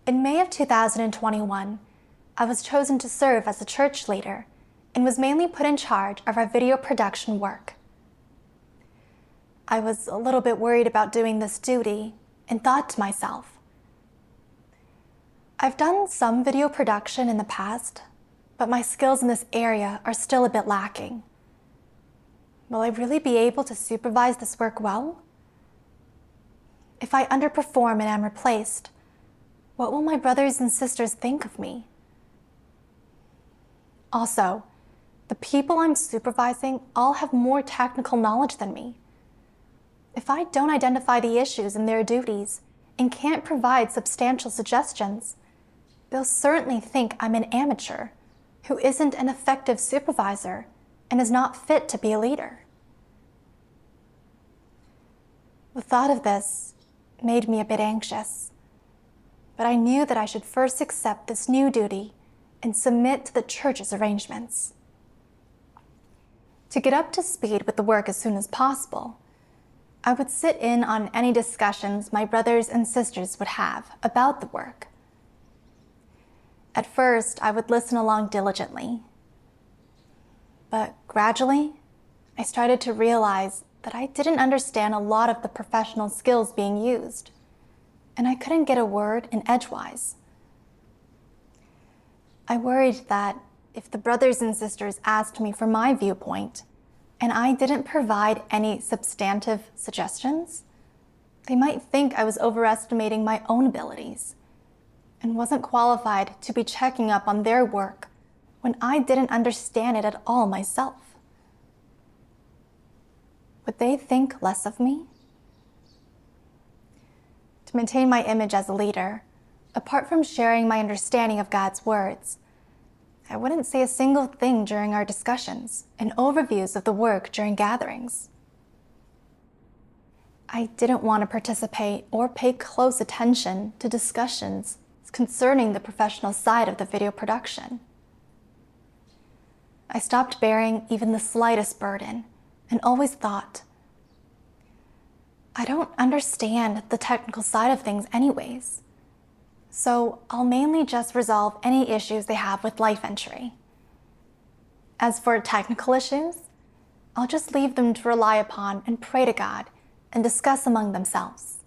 In May of 2021, I was chosen to serve as a church leader and was mainly put in charge of our video production work. I was a little bit worried about doing this duty and thought to myself, I've done some video production in the past, but my skills in this area are still a bit lacking. Will I really be able to supervise this work well? If I underperform and am replaced, what will my brothers and sisters think of me? Also, the people I'm supervising all have more technical knowledge than me. If I don't identify the issues in their duties and can't provide substantial suggestions, they'll certainly think I'm an amateur who isn't an effective supervisor and is not fit to be a leader. The thought of this made me a bit anxious, but I knew that I should first accept this new duty and submit to the church's arrangements. To get up to speed with the work as soon as possible, I would sit in on any discussions my brothers and sisters would have about the work. At first, I would listen along diligently, but gradually, I started to realize that I didn't understand a lot of the professional skills being used, and I couldn't get a word in edgewise. I worried that if the brothers and sisters asked me for my viewpoint, and I didn't provide any substantive suggestions, they might think I was overestimating my own abilities and wasn't qualified to be checking up on their work when I didn't understand it at all myself. Would they think less of me? To maintain my image as a leader, apart from sharing my understanding of God's words, I wouldn't say a single thing during our discussions and overviews of the work during gatherings. I didn't want to participate or pay close attention to discussions concerning the professional side of the video production. I stopped bearing even the slightest burden and always thought, I don't understand the technical side of things anyways, so I'll mainly just resolve any issues they have with life entry. As for technical issues, I'll just leave them to rely upon and pray to God and discuss among themselves.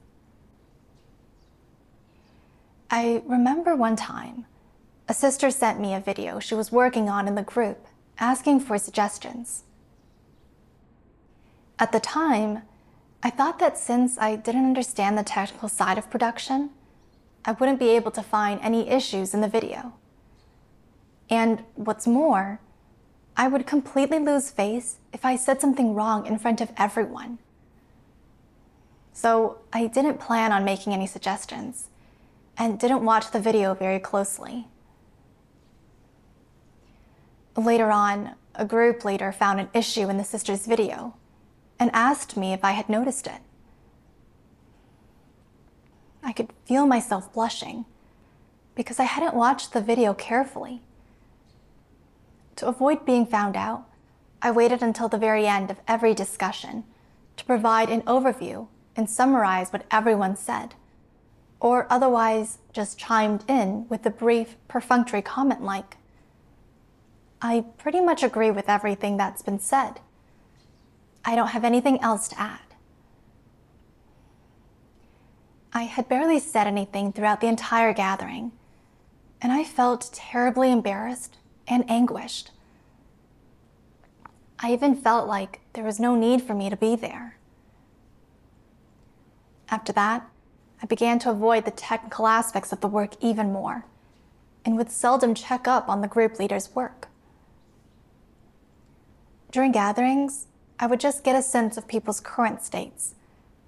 I remember one time, a sister sent me a video she was working on in the group, asking for suggestions. At the time, I thought that since I didn't understand the technical side of production, I wouldn't be able to find any issues in the video. And what's more, I would completely lose face if I said something wrong in front of everyone. So I didn't plan on making any suggestions and didn't watch the video very closely. Later on, a group leader found an issue in the sister's video and asked me if I had noticed it. I could feel myself blushing because I hadn't watched the video carefully. To avoid being found out, I waited until the very end of every discussion to provide an overview and summarize what everyone said, or otherwise just chimed in with a brief, perfunctory comment like, I pretty much agree with everything that's been said. I don't have anything else to add. I had barely said anything throughout the entire gathering, and I felt terribly embarrassed and anguished. I even felt like there was no need for me to be there. After that, I began to avoid the technical aspects of the work even more, and would seldom check up on the group leader's work. During gatherings, I would just get a sense of people's current states,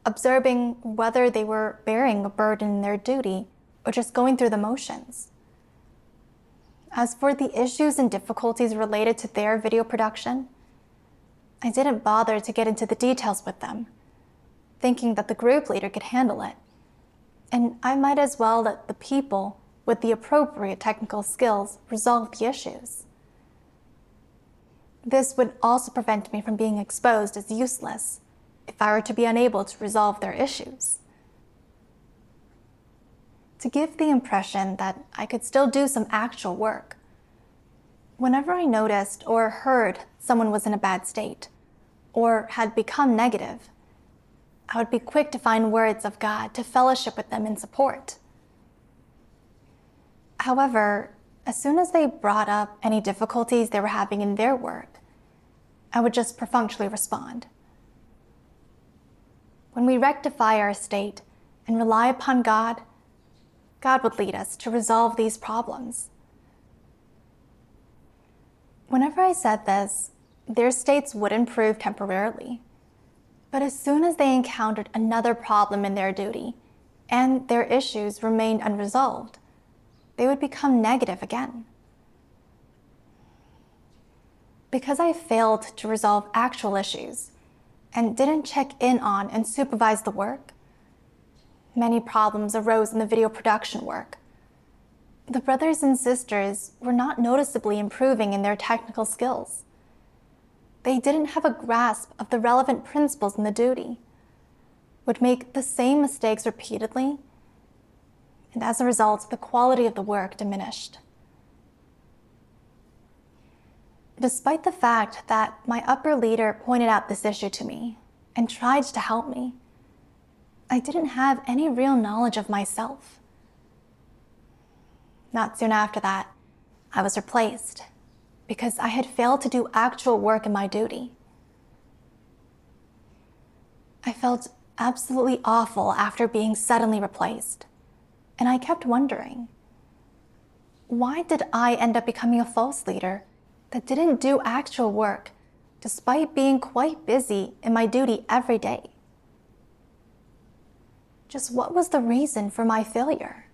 observing whether they were bearing a burden in their duty or just going through the motions. As for the issues and difficulties related to their video production, I didn't bother to get into the details with them, thinking that the group leader could handle it, and I might as well let the people with the appropriate technical skills resolve the issues. This would also prevent me from being exposed as useless if I were to be unable to resolve their issues. to give the impression that I could still do some actual work. Whenever I noticed or heard someone was in a bad state or had become negative, I would be quick to find words of God to fellowship with them in support. However, as soon as they brought up any difficulties they were having in their work, I would just perfunctorily respond. When we rectify our state and rely upon God, God would lead us to resolve these problems. Whenever I said this, their states would improve temporarily. But as soon as they encountered another problem in their duty and their issues remained unresolved, they would become negative again. Because I failed to resolve actual issues and didn't check in on and supervise the work, many problems arose in the video production work. The brothers and sisters were not noticeably improving in their technical skills. They didn't have a grasp of the relevant principles in the duty, would make the same mistakes repeatedly, and as a result, the quality of the work diminished. Despite the fact that my upper leader pointed out this issue to me and tried to help me, I didn't have any real knowledge of myself. Not soon after that, I was replaced because I had failed to do actual work in my duty. I felt absolutely awful after being suddenly replaced, and I kept wondering, why did I end up becoming a false leader that didn't do actual work despite being quite busy in my duty every day? Just what was the reason for my failure?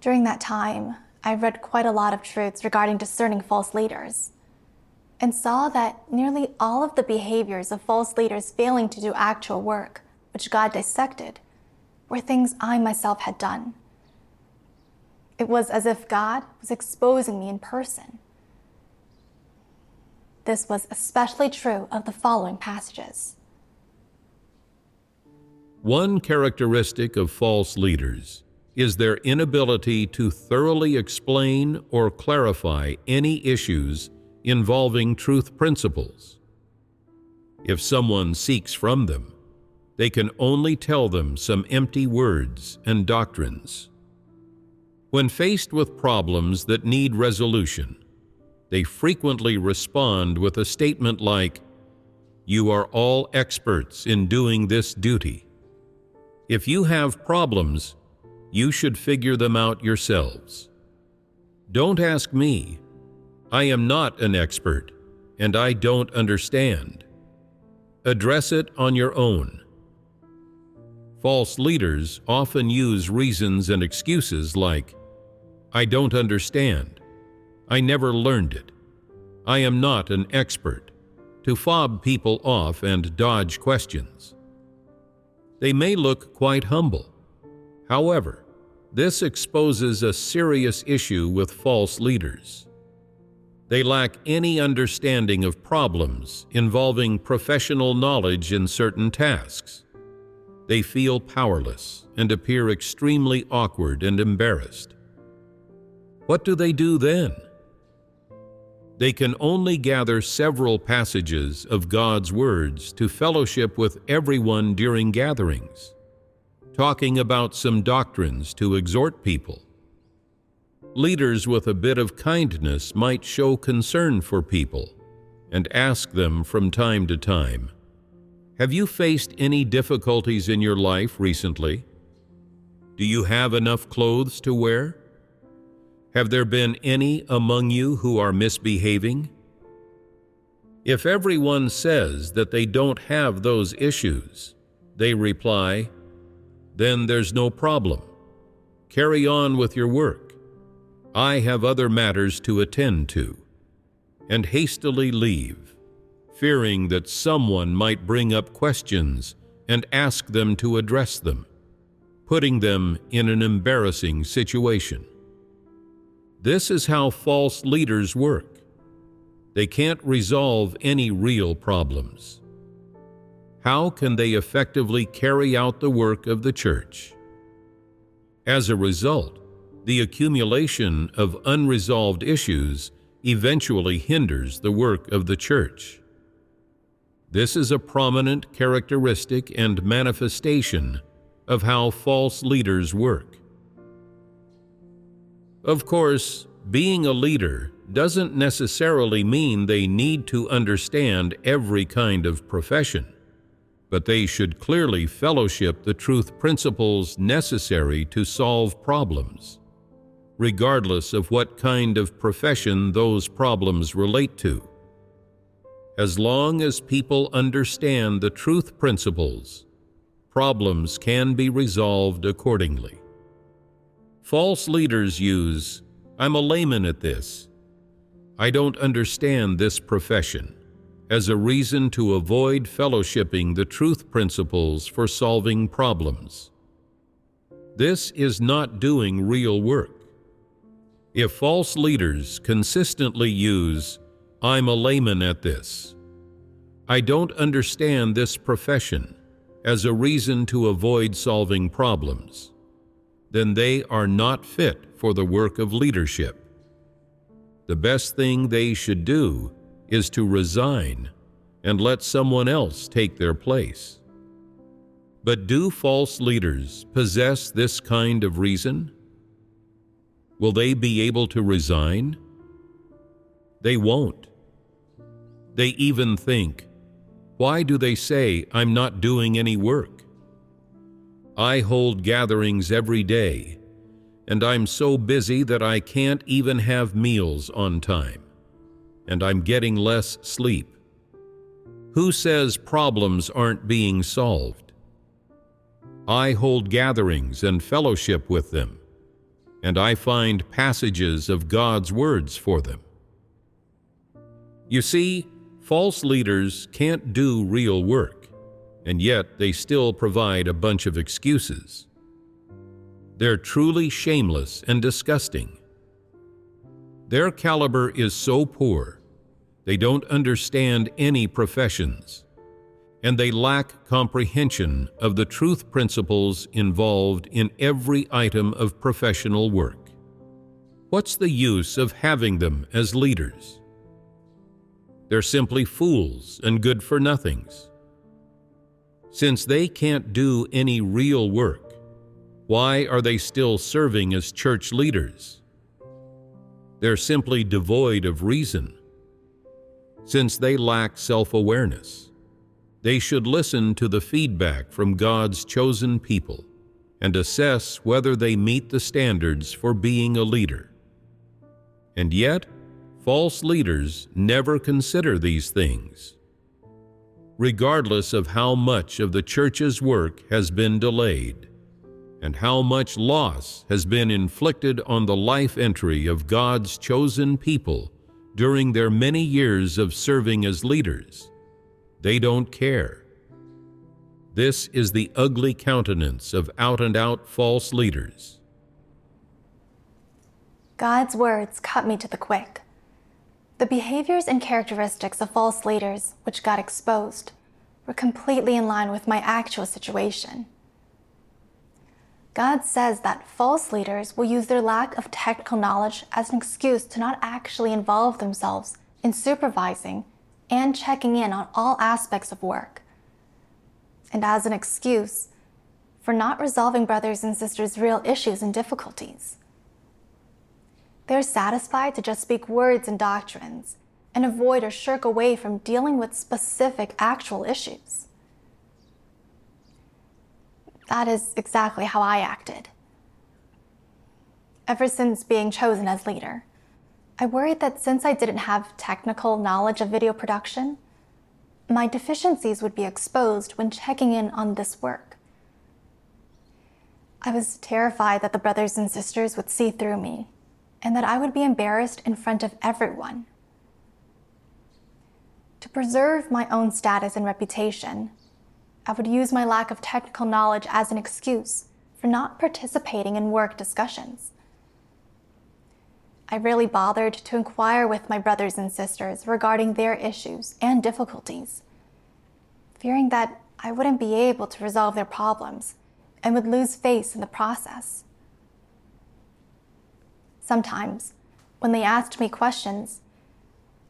During that time, I read quite a lot of truths regarding discerning false leaders and saw that nearly all of the behaviors of false leaders failing to do actual work, which God dissected, were things I myself had done. It was as if God was exposing me in person. This was especially true of the following passages. One characteristic of false leaders is their inability to thoroughly explain or clarify any issues involving truth principles. If someone seeks from them, they can only tell them some empty words and doctrines. When faced with problems that need resolution, they frequently respond with a statement like, "You are all experts in doing this duty. If you have problems, you should figure them out yourselves. Don't ask me. I am not an expert, and I don't understand. Address it on your own." False leaders often use reasons and excuses like, "I don't understand. I never learned it. I am not an expert," to fob people off and dodge questions. They may look quite humble. However, this exposes a serious issue with false leaders. They lack any understanding of problems involving professional knowledge in certain tasks. They feel powerless and appear extremely awkward and embarrassed. What do they do then? They can only gather several passages of God's words to fellowship with everyone during gatherings, talking about some doctrines to exhort people. Leaders with a bit of kindness might show concern for people and ask them from time to time, "Have you faced any difficulties in your life recently? Do you have enough clothes to wear? Have there been any among you who are misbehaving?" If everyone says that they don't have those issues, they reply, "Then there's no problem. Carry on with your work. I have other matters to attend to," and hastily leave, fearing that someone might bring up questions and ask them to address them, putting them in an embarrassing situation. This is how false leaders work. They can't resolve any real problems. How can they effectively carry out the work of the church As a result, the accumulation of unresolved issues eventually hinders the work of the church. This is a prominent characteristic and manifestation of how false leaders work. Of course, being a leader doesn't necessarily mean they need to understand every kind of profession, but they should clearly fellowship the truth principles necessary to solve problems, regardless of what kind of profession those problems relate to. As long as people understand the truth principles, problems can be resolved accordingly. False leaders use, "I'm a layman at this. I don't understand this profession," as a reason to avoid fellowshipping the truth principles for solving problems. This is not doing real work. If false leaders consistently use, "I'm a layman at this. I don't understand this profession," as a reason to avoid solving problems, then they are not fit for the work of leadership. The best thing they should do is to resign and let someone else take their place. But do false leaders possess this kind of reason? Will they be able to resign? They won't. They even think, "Why do they say I'm not doing any work? I hold gatherings every day, and I'm so busy that I can't even have meals on time, and I'm getting less sleep. Who says problems aren't being solved? I hold gatherings and fellowship with them, and I find passages of God's words for them." You see, false leaders can't do real work, and yet they still provide a bunch of excuses. They're truly shameless and disgusting. Their caliber is so poor, they don't understand any professions, and they lack comprehension of the truth principles involved in every item of professional work. What's the use of having them as leaders? They're simply fools and good-for-nothings. Since they can't do any real work, why are they still serving as church leaders? They're simply devoid of reason. Since they lack self-awareness, they should listen to the feedback from God's chosen people and assess whether they meet the standards for being a leader. And yet, false leaders never consider these things. Regardless of how much of the church's work has been delayed, and how much loss has been inflicted on the life entry of God's chosen people during their many years of serving as leaders, they don't care. This is the ugly countenance of out-and-out false leaders. God's words cut me to the quick. The behaviors and characteristics of false leaders which got exposed were completely in line with my actual situation. God says that false leaders will use their lack of technical knowledge as an excuse to not actually involve themselves in supervising and checking in on all aspects of work, and as an excuse for not resolving brothers and sisters' real issues and difficulties. They're satisfied to just speak words and doctrines and avoid or shirk away from dealing with specific actual issues. That is exactly how I acted. Ever since being chosen as leader, I worried that since I didn't have technical knowledge of video production, my deficiencies would be exposed when checking in on this work. I was terrified that the brothers and sisters would see through me, and that I would be embarrassed in front of everyone. To preserve my own status and reputation, I would use my lack of technical knowledge as an excuse for not participating in work discussions. I really bothered to inquire with my brothers and sisters regarding their issues and difficulties, fearing that I wouldn't be able to resolve their problems and would lose face in the process. Sometimes, when they asked me questions,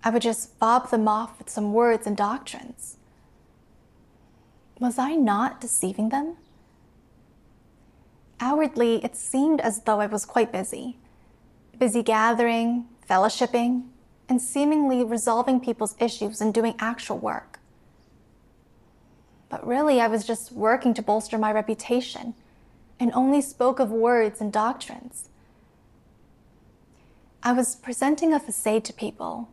I would just fob them off with some words and doctrines. Was I not deceiving them? Outwardly, it seemed as though I was quite busy gathering, fellowshipping, and seemingly resolving people's issues and doing actual work. But really, I was just working to bolster my reputation and only spoke of words and doctrines. I was presenting a facade to people,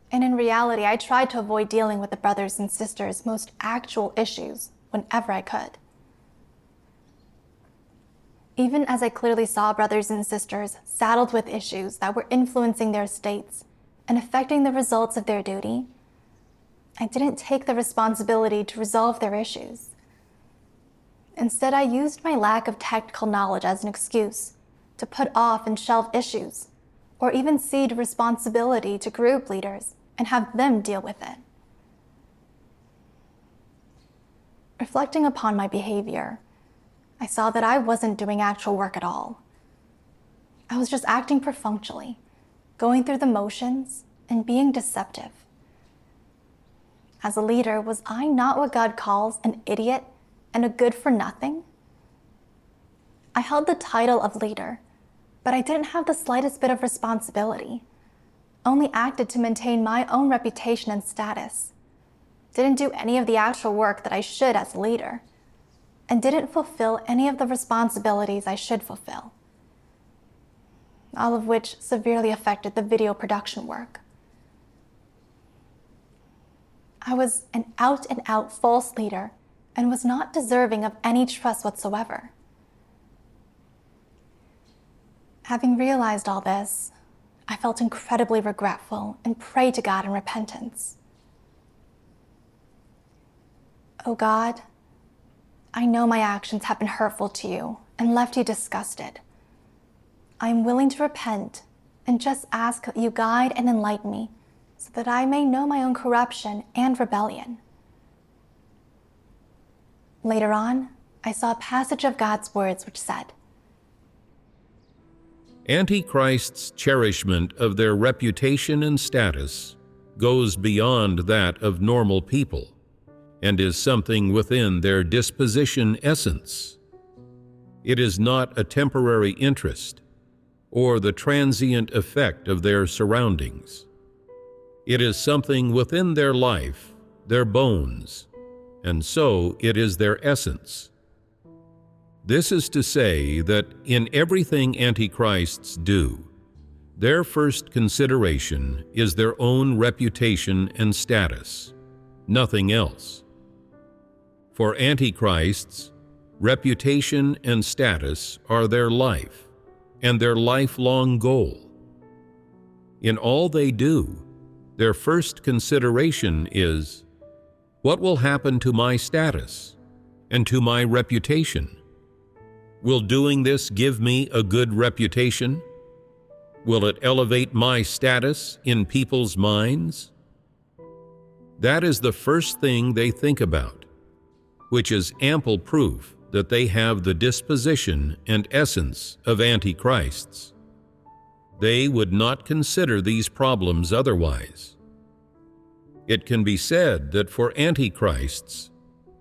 and in reality, I tried to avoid dealing with the brothers and sisters' most actual issues whenever I could. Even as I clearly saw brothers and sisters saddled with issues that were influencing their states and affecting the results of their duty, I didn't take the responsibility to resolve their issues. Instead, I used my lack of technical knowledge as an excuse to put off and shelve issues, or even cede responsibility to group leaders and have them deal with it. Reflecting upon my behavior, I saw that I wasn't doing actual work at all. I was just acting perfunctorily, going through the motions and being deceptive. As a leader, was I not what God calls an idiot and a good-for-nothing? I held the title of leader, but I didn't have the slightest bit of responsibility, only acted to maintain my own reputation and status, didn't do any of the actual work that I should as a leader, and didn't fulfill any of the responsibilities I should fulfill, all of which severely affected the video production work. I was an out-and-out false leader and was not deserving of any trust whatsoever. Having realized all this, I felt incredibly regretful and prayed to God in repentance. Oh God, I know my actions have been hurtful to you and left you disgusted. I am willing to repent and just ask that you guide and enlighten me so that I may know my own corruption and rebellion. Later on, I saw a passage of God's words which said, Antichrist's cherishment of their reputation and status goes beyond that of normal people and is something within their disposition essence. It is not a temporary interest or the transient effect of their surroundings. It is something within their life, their bones, and so it is their essence. This is to say that in everything antichrists do, their first consideration is their own reputation and status, nothing else. For antichrists, reputation and status are their life and their lifelong goal. In all they do, their first consideration is, what will happen to my status and to my reputation? Will doing this give me a good reputation? Will it elevate my status in people's minds? That is the first thing they think about, which is ample proof that they have the disposition and essence of antichrists. They would not consider these problems otherwise. It can be said that for antichrists,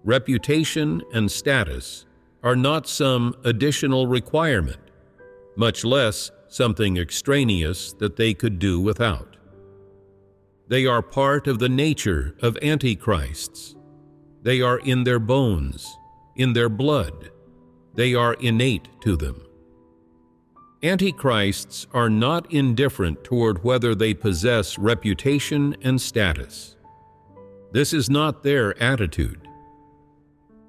reputation and status are not some additional requirement, much less something extraneous that they could do without. They are part of the nature of antichrists. They are in their bones, in their blood. They are innate to them. Antichrists are not indifferent toward whether they possess reputation and status. This is not their attitude.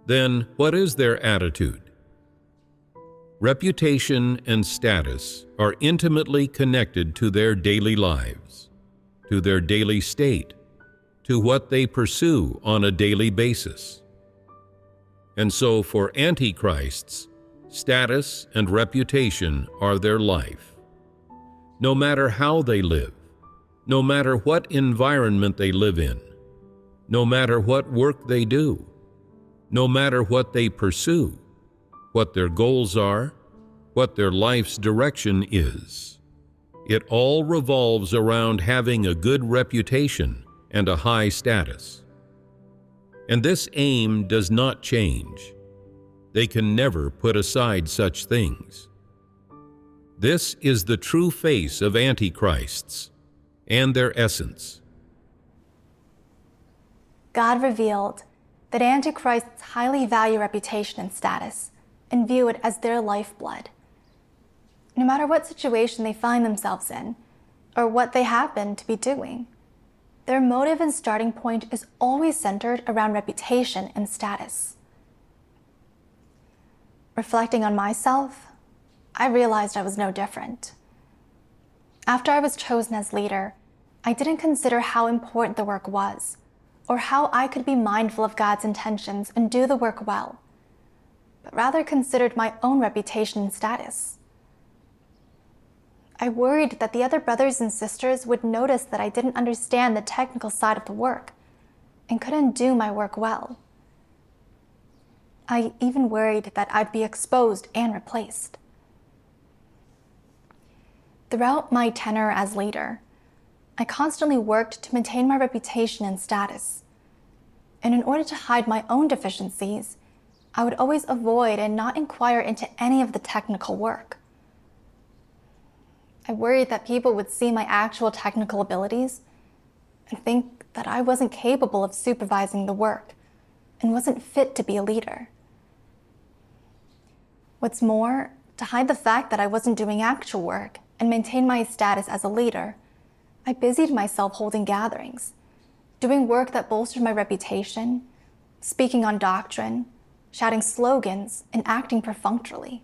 Then what is their attitude? Reputation and status are intimately connected to their daily lives, to their daily state, to what they pursue on a daily basis. And so for antichrists, status and reputation are their life. No matter how they live, no matter what environment they live in, no matter what work they do, no matter what they pursue, what their goals are, what their life's direction is, It all revolves around having a good reputation and a high status. And this aim does not change. They can never put aside such things. This is the true face of antichrists and their essence. God revealed that antichrists highly value reputation and status and view it as their lifeblood. No matter what situation they find themselves in or what they happen to be doing, their motive and starting point is always centered around reputation and status. Reflecting on myself, I realized I was no different. After I was chosen as leader, I didn't consider how important the work was, or how I could be mindful of God's intentions and do the work well, but rather considered my own reputation and status. I worried that the other brothers and sisters would notice that I didn't understand the technical side of the work and couldn't do my work well. I even worried that I'd be exposed and replaced. Throughout my tenure as leader, I constantly worked to maintain my reputation and status. And in order to hide my own deficiencies, I would always avoid and not inquire into any of the technical work. I worried that people would see my actual technical abilities and think that I wasn't capable of supervising the work and wasn't fit to be a leader. What's more, to hide the fact that I wasn't doing actual work and maintain my status as a leader, I busied myself holding gatherings, doing work that bolstered my reputation, speaking on doctrine, shouting slogans, and acting perfunctorily.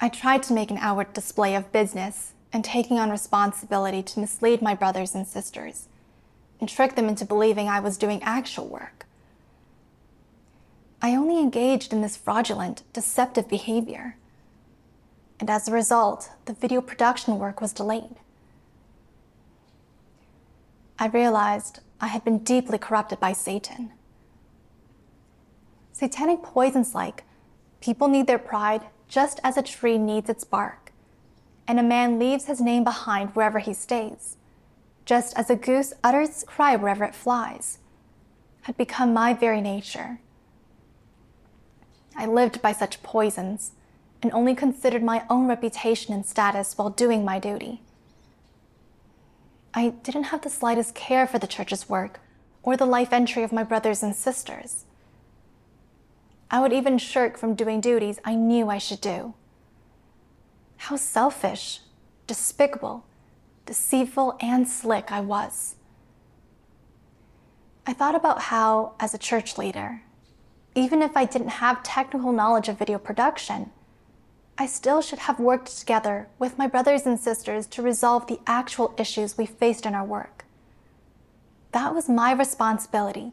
I tried to make an outward display of business and taking on responsibility to mislead my brothers and sisters and trick them into believing I was doing actual work. I only engaged in this fraudulent, deceptive behavior. And as a result, the video production work was delayed. I realized I had been deeply corrupted by Satan. Satanic poison's like, people need their pride just as a tree needs its bark, and a man leaves his name behind wherever he stays, just as a goose utters its cry wherever it flies, had become my very nature. I lived by such poisons, and only considered my own reputation and status while doing my duty. I didn't have the slightest care for the church's work or the life entry of my brothers and sisters. I would even shirk from doing duties I knew I should do. How selfish, despicable, deceitful, and slick I was. I thought about how, as a church leader, even if I didn't have technical knowledge of video production, I still should have worked together with my brothers and sisters to resolve the actual issues we faced in our work. That was my responsibility,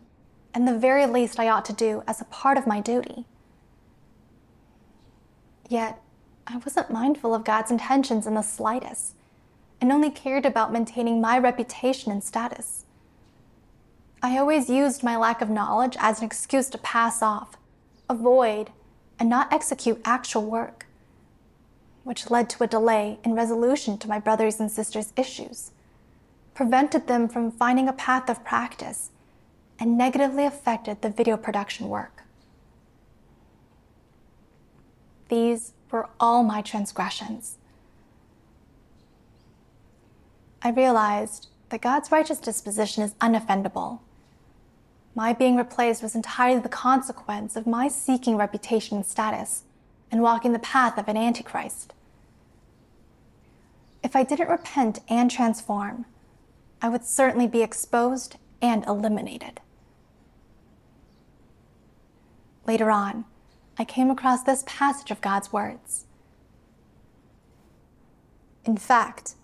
and the very least I ought to do as a part of my duty. Yet, I wasn't mindful of God's intentions in the slightest, and only cared about maintaining my reputation and status. I always used my lack of knowledge as an excuse to pass off, avoid, and not execute actual work, which led to a delay in resolution to my brothers and sisters' issues, prevented them from finding a path of practice, and negatively affected the video production work. These were all my transgressions. I realized that God's righteous disposition is unoffendable. My being replaced was entirely the consequence of my seeking reputation and status and walking the path of an antichrist. If I didn't repent and transform, I would certainly be exposed and eliminated. Later on, I came across this passage of God's words. In fact,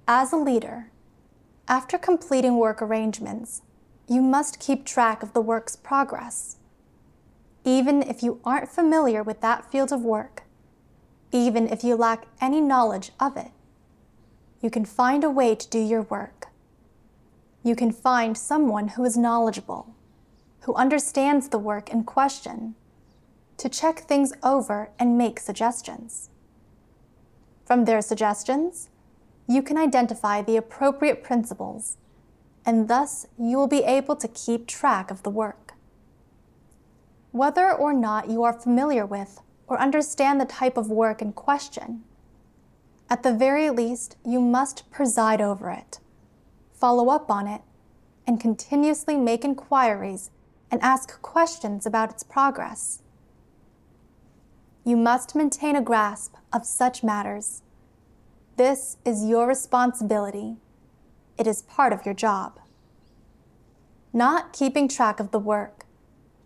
as a leader, after completing work arrangements, you must keep track of the work's progress. Even if you aren't familiar with that field of work, even if you lack any knowledge of it, you can find a way to do your work. You can find someone who is knowledgeable, who understands the work in question, to check things over and make suggestions. From their suggestions, you can identify the appropriate principles, and thus you will be able to keep track of the work. Whether or not you are familiar with or understand the type of work in question, at the very least, you must preside over it, follow up on it, and continuously make inquiries and ask questions about its progress. You must maintain a grasp of such matters. This is your responsibility. It is part of your job. Not keeping track of the work,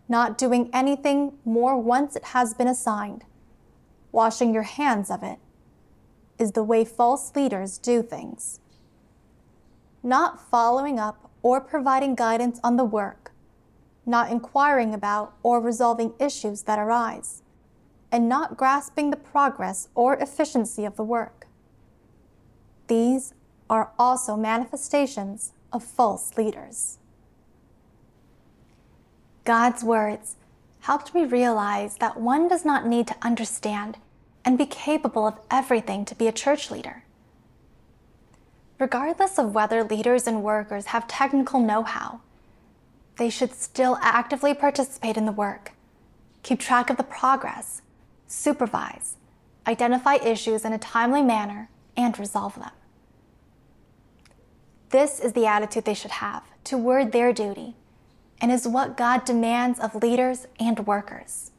not doing anything more once it has been assigned, washing your hands of it, is the way false leaders do things. Not following up or providing guidance on the work, not inquiring about or resolving issues that arise, and not grasping the progress or efficiency of the work. These are also manifestations of false leaders. God's words helped me realize that one does not need to understand and be capable of everything to be a church leader. Regardless of whether leaders and workers have technical know-how, they should still actively participate in the work, keep track of the progress, supervise, identify issues in a timely manner, and resolve them. This is the attitude they should have toward their duty, and is what God demands of leaders and workers.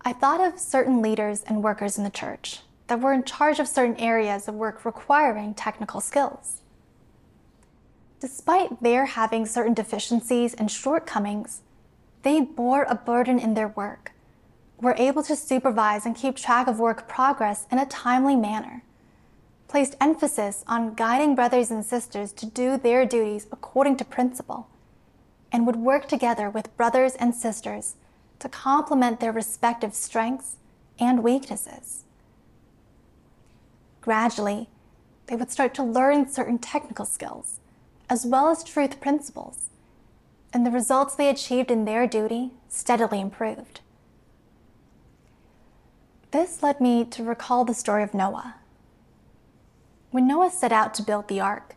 I thought of certain leaders and workers in the church that were in charge of certain areas of work requiring technical skills. Despite their having certain deficiencies and shortcomings, they bore a burden in their work, were able to supervise and keep track of work progress in a timely manner, placed emphasis on guiding brothers and sisters to do their duties according to principle, and would work together with brothers and sisters to complement their respective strengths and weaknesses. Gradually, they would start to learn certain technical skills, as well as truth principles, and the results they achieved in their duty steadily improved. This led me to recall the story of Noah. When Noah set out to build the ark,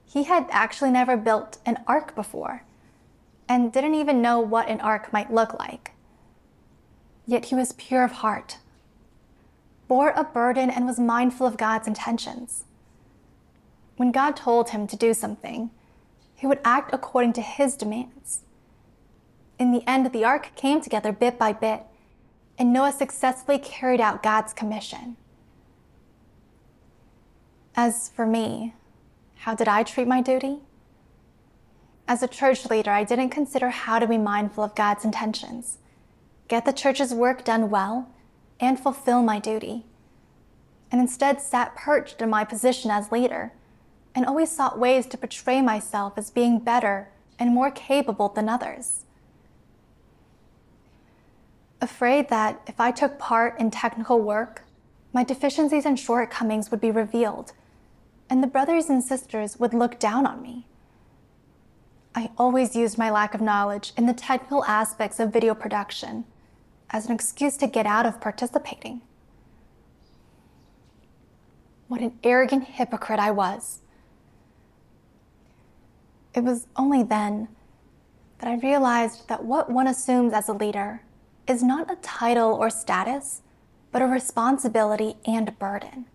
he had actually never built an ark before, and didn't even know what an ark might look like. Yet he was pure of heart, bore a burden, and was mindful of God's intentions. When God told him to do something, he would act according to his demands. In the end, the ark came together bit by bit, and Noah successfully carried out God's commission. As for me, how did I treat my duty? As a church leader, I didn't consider how to be mindful of God's intentions, get the church's work done well, and fulfill my duty, and instead sat perched in my position as leader and always sought ways to portray myself as being better and more capable than others. Afraid that if I took part in technical work, my deficiencies and shortcomings would be revealed, and the brothers and sisters would look down on me. I always used my lack of knowledge in the technical aspects of video production as an excuse to get out of participating. What an arrogant hypocrite I was. It was only then that I realized that what one assumes as a leader is not a title or status, but a responsibility and a burden.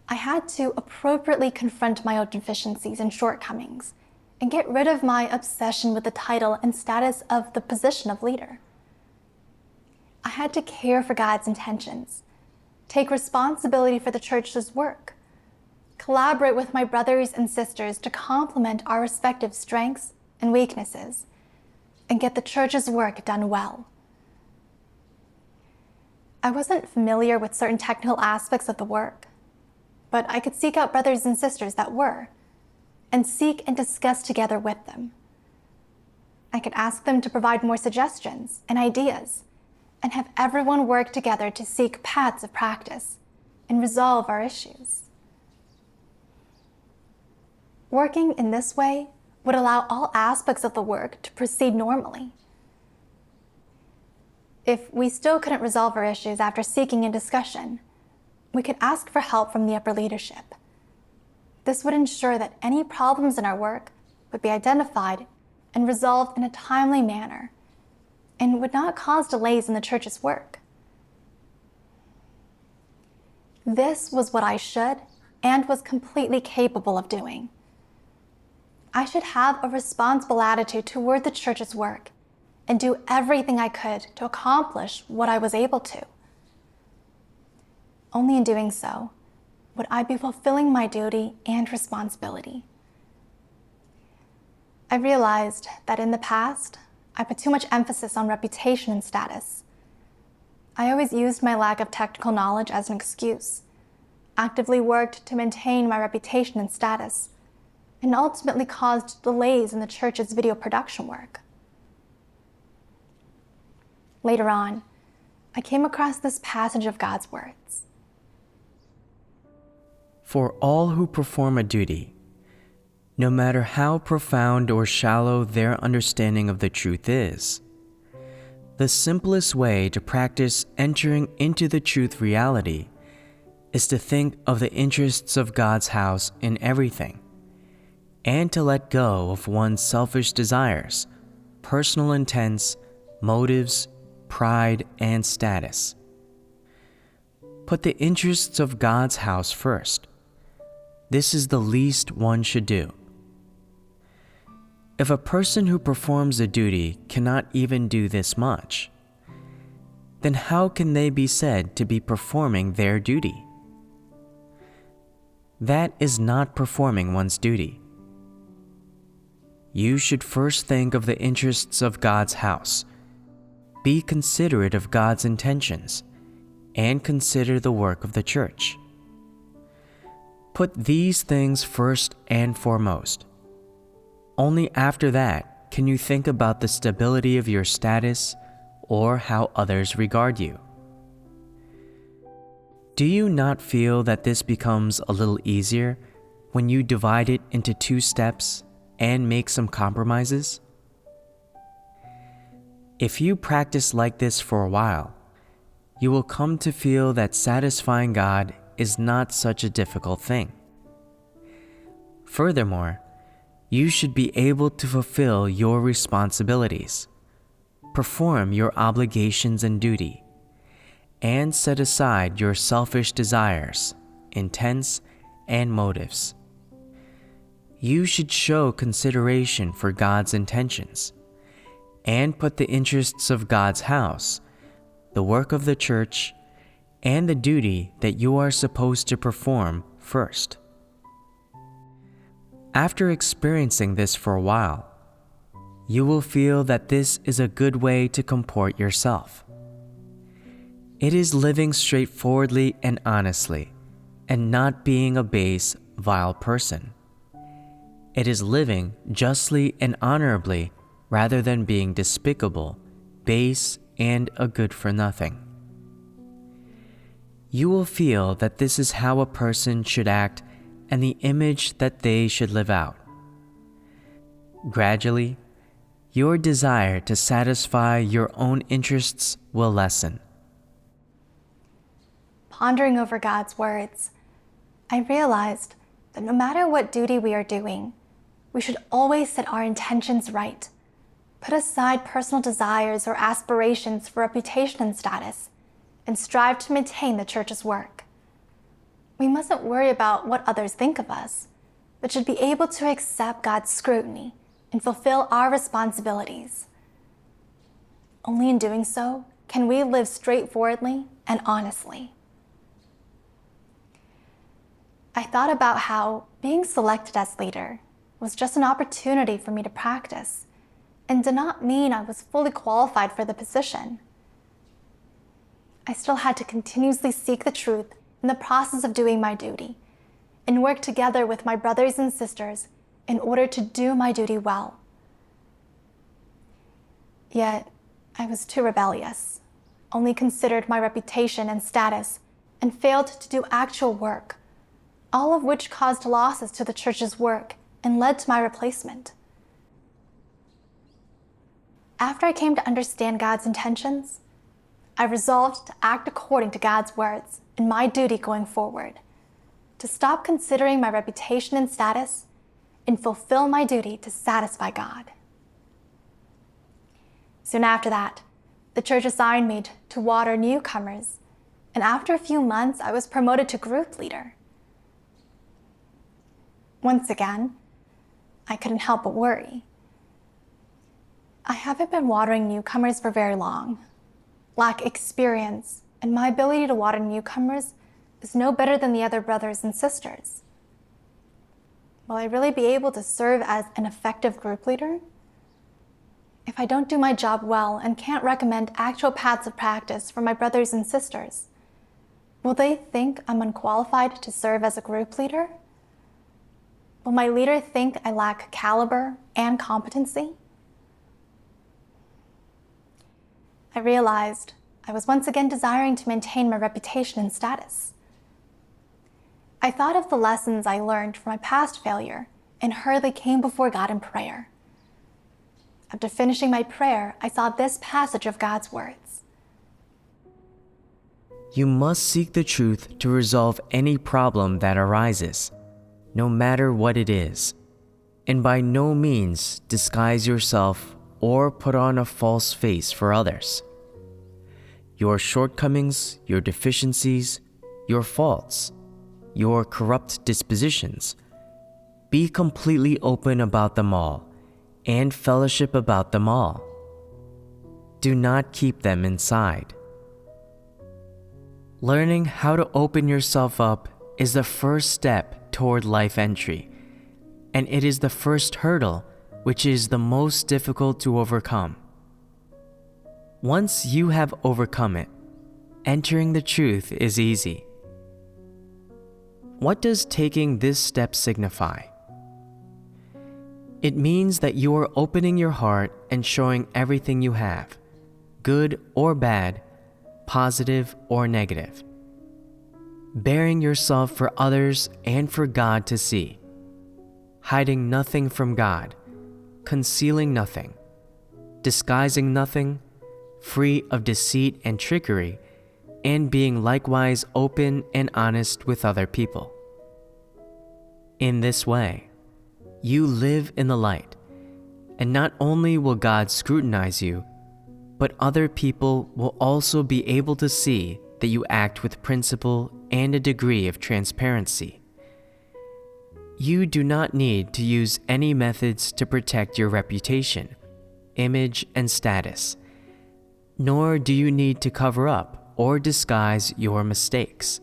I had to appropriately confront my own deficiencies and shortcomings and get rid of my obsession with the title and status of the position of leader. I had to care for God's intentions, take responsibility for the church's work, collaborate with my brothers and sisters to complement our respective strengths and weaknesses, and get the church's work done well. I wasn't familiar with certain technical aspects of the work, but I could seek out brothers and sisters that were, and seek and discuss together with them. I could ask them to provide more suggestions and ideas, and have everyone work together to seek paths of practice and resolve our issues. Working in this way would allow all aspects of the work to proceed normally. If we still couldn't resolve our issues after seeking and discussion, we could ask for help from the upper leadership. This would ensure that any problems in our work would be identified and resolved in a timely manner and would not cause delays in the church's work. This was what I should and was completely capable of doing. I should have a responsible attitude toward the church's work and do everything I could to accomplish what I was able to. Only in doing so would I be fulfilling my duty and responsibility. I realized that in the past, I put too much emphasis on reputation and status. I always used my lack of technical knowledge as an excuse, actively worked to maintain my reputation and status, and ultimately caused delays in the church's video production work. Later on, I came across this passage of God's words. For all who perform a duty, no matter how profound or shallow their understanding of the truth is, the simplest way to practice entering into the truth reality is to think of the interests of God's house in everything, and to let go of one's selfish desires, personal intents, motives, pride, and status. Put the interests of God's house first. This is the least one should do. If a person who performs a duty cannot even do this much, then how can they be said to be performing their duty? That is not performing one's duty. You should first think of the interests of God's house, be considerate of God's intentions, and consider the work of the church. Put these things first and foremost. Only after that can you think about the stability of your status or how others regard you. Do you not feel that this becomes a little easier when you divide it into 2 steps and make some compromises? If you practice like this for a while, you will come to feel that satisfying God is not such a difficult thing. Furthermore, you should be able to fulfill your responsibilities, perform your obligations and duty, and set aside your selfish desires, intents, and motives. You should show consideration for God's intentions, and put the interests of God's house, the work of the church, and the duty that you are supposed to perform first. After experiencing this for a while, you will feel that this is a good way to comport yourself. It is living straightforwardly and honestly, and not being a base, vile person. It is living justly and honorably rather than being despicable, base, and a good-for-nothing. You will feel that this is how a person should act and the image that they should live out. Gradually, your desire to satisfy your own interests will lessen. Pondering over God's words, I realized that no matter what duty we are doing, we should always set our intentions right, put aside personal desires or aspirations for reputation and status, and strive to maintain the church's work. We mustn't worry about what others think of us, but should be able to accept God's scrutiny and fulfill our responsibilities. Only in doing so can we live straightforwardly and honestly. I thought about how being selected as leader was just an opportunity for me to practice, and did not mean I was fully qualified for the position. I still had to continuously seek the truth in the process of doing my duty, and work together with my brothers and sisters in order to do my duty well. Yet, I was too rebellious, only considered my reputation and status, and failed to do actual work, all of which caused losses to the church's work and led to my replacement. After I came to understand God's intentions, I resolved to act according to God's words and my duty going forward, to stop considering my reputation and status and fulfill my duty to satisfy God. Soon after that, the church assigned me to water newcomers, and after a few months, I was promoted to group leader. Once again, I couldn't help but worry. I haven't been watering newcomers for very long, lack experience, and my ability to water newcomers is no better than the other brothers and sisters. Will I really be able to serve as an effective group leader? If I don't do my job well and can't recommend actual paths of practice for my brothers and sisters, will they think I'm unqualified to serve as a group leader? Will my leader think I lack caliber and competency? I realized I was once again desiring to maintain my reputation and status. I thought of the lessons I learned from my past failure and hurriedly came before God in prayer. After finishing my prayer, I saw this passage of God's words. You must seek the truth to resolve any problem that arises, no matter what it is, and by no means disguise yourself or put on a false face for others. Your shortcomings, your deficiencies, your faults, your corrupt dispositions, be completely open about them all and fellowship about them all. Do not keep them inside. Learning how to open yourself up is the first step toward life entry, and it is the first hurdle which is the most difficult to overcome. Once you have overcome it, entering the truth is easy. What does taking this step signify? It means that you are opening your heart and showing everything you have, good or bad, positive or negative, bearing yourself for others and for God to see, hiding nothing from God, concealing nothing, disguising nothing, free of deceit and trickery, and being likewise open and honest with other people. In this way, you live in the light, and not only will God scrutinize you, but other people will also be able to see that you act with principle and a degree of transparency. You do not need to use any methods to protect your reputation, image, and status, nor do you need to cover up or disguise your mistakes.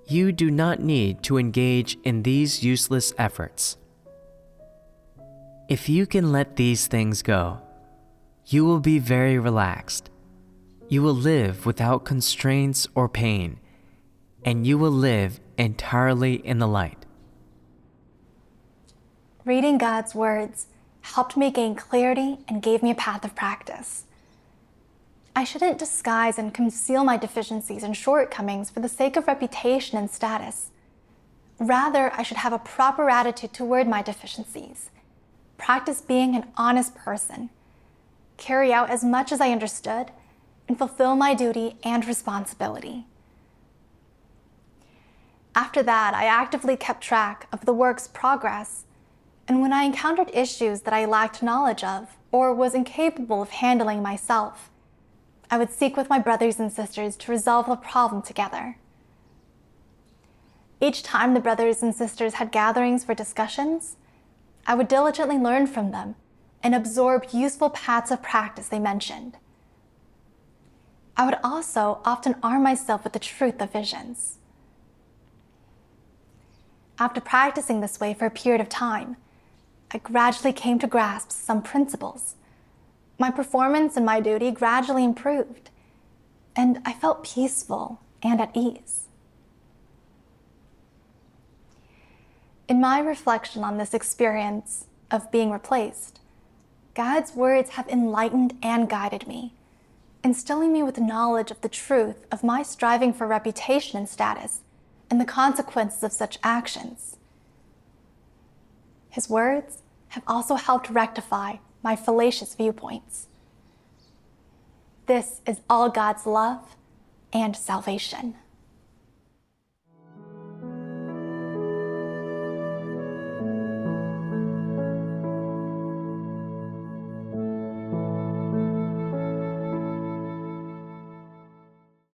You do not need to engage in these useless efforts. If you can let these things go, you will be very relaxed. You will live without constraints or pain, and you will live entirely in the light. Reading God's words helped me gain clarity and gave me a path of practice. I shouldn't disguise and conceal my deficiencies and shortcomings for the sake of reputation and status. Rather, I should have a proper attitude toward my deficiencies, practice being an honest person, carry out as much as I understood, and fulfill my duty and responsibility. After that, I actively kept track of the work's progress, and when I encountered issues that I lacked knowledge of or was incapable of handling myself, I would seek with my brothers and sisters to resolve the problem together. Each time the brothers and sisters had gatherings for discussions, I would diligently learn from them and absorb useful paths of practice they mentioned. I would also often arm myself with the truth of visions. After practicing this way for a period of time, I gradually came to grasp some principles. My performance and my duty gradually improved, and I felt peaceful and at ease. In my reflection on this experience of being replaced, God's words have enlightened and guided me, instilling me with knowledge of the truth of my striving for reputation and status and the consequences of such actions. His words have also helped rectify my fallacious viewpoints. This is all God's love and salvation.